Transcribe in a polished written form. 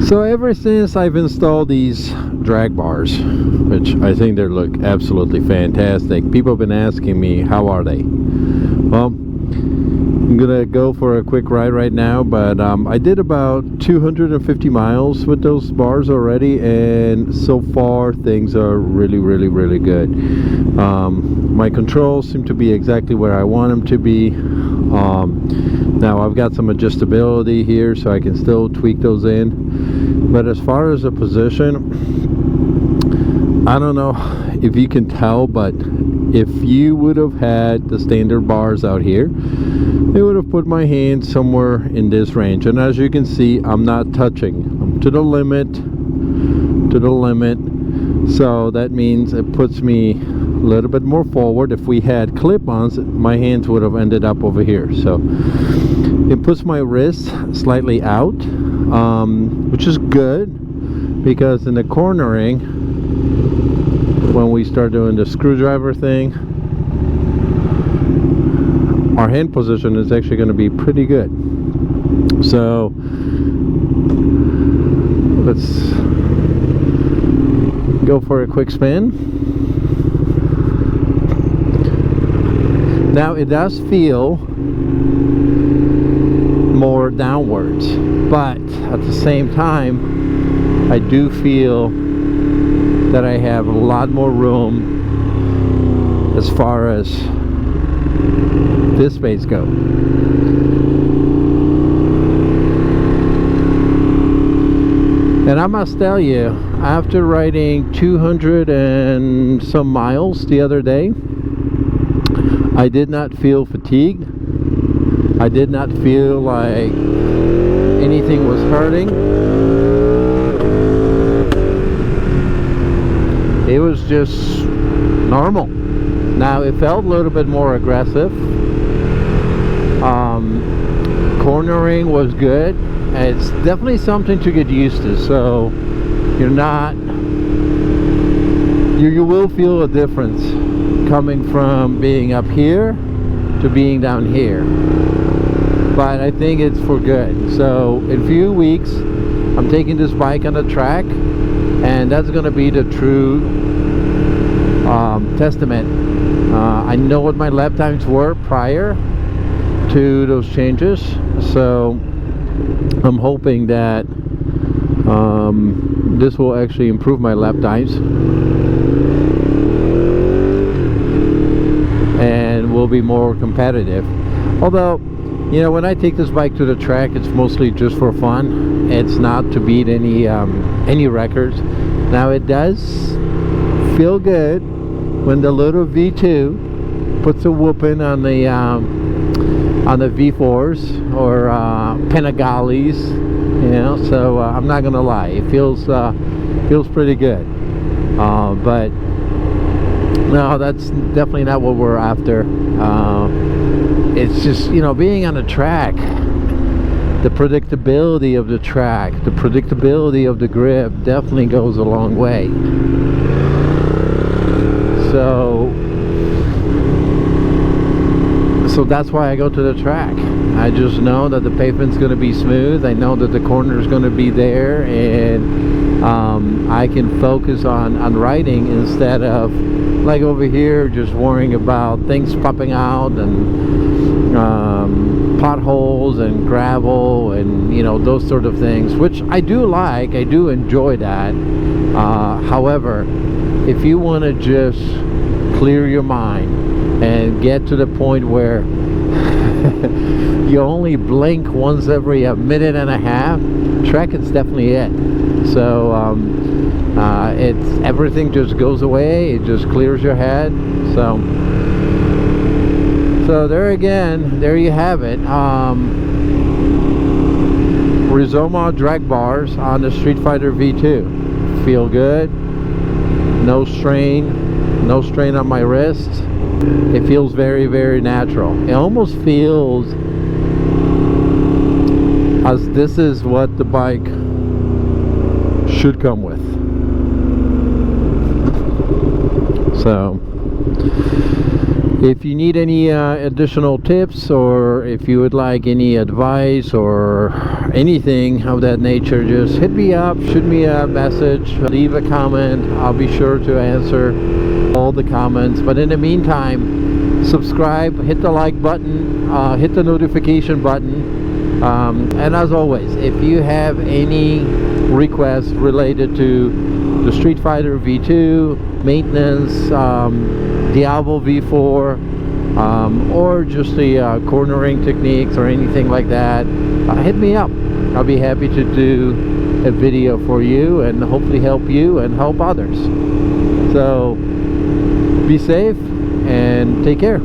So ever since I've installed these drag bars, which I think they look absolutely fantastic, people have been asking me, how are they? Well, I'm gonna go for a quick ride right now, but I did about 250 miles with those bars already, and so far things are really good. My controls seem to be exactly where I want them to be. Now I've got some adjustability here, so I can still tweak those in, but as far as the position, I don't know if you can tell, but if you would have had the standard bars out here, it would have put my hand somewhere in this range, and as you can see, I'm not touching. I'm to the limit, so that means it puts me a little bit more forward. If we had clip-ons, my hands would have ended up over here, so it puts my wrist slightly out, which is good, because in the cornering, when we start doing the screwdriver thing, our hand position is actually going to be pretty good. So let's go for a quick spin. Now it does feel more downwards, but at the same time I do feel that I have a lot more room as far as this space go. And I must tell you, after riding 200 and some miles the other day, I did not feel fatigued. I did not feel like anything was hurting. It was just normal. Now it felt a little bit more aggressive. Cornering was good. It's definitely something to get used to, so you're not, you will feel a difference coming from being up here to being down here, but I think it's for good. So in a few weeks I'm taking this bike on the track, and that's going to be the true testament. I know what my lap times were prior to those changes, so I'm hoping that this will actually improve my lap times and will be more competitive. Although, you know, when I take this bike to the track, it's mostly just for fun. It's not to beat any records. Now it does feel good when the little V2 puts a whooping on the V4s or Panigales, you know. So I'm not gonna lie, it feels pretty good, but no, that's definitely not what we're after. It's just, you know, being on the track, the predictability of the track, the predictability of the grip definitely goes a long way. So that's why I go to the track. I just know that the pavement's going to be smooth. I know that the corner is going to be there, and I can focus on riding instead of like over here just worrying about things popping out and potholes and gravel and, you know, those sort of things, which I do like. I do enjoy that. However, if you want to just clear your mind and get to the point where you only blink once every a minute and a half, track is definitely it. So it's everything just goes away. It just clears your head. So there again, there you have it. Rizoma Drag Bars on the Streetfighter V2. Feel good. No strain on my wrist. It feels very natural. It almost feels as this is what the bike should come with. So If you need any additional tips, or if you would like any advice or anything of that nature, just hit me up, shoot me a message, leave a comment. I'll be sure to answer all the comments. But in the meantime, subscribe, hit the like button, hit the notification button, and as always, if you have any requests related to the Streetfighter V2 maintenance, Diablo V4, or just the cornering techniques or anything like that, hit me up. I'll be happy to do a video for you and hopefully help you and help others. So be safe and take care.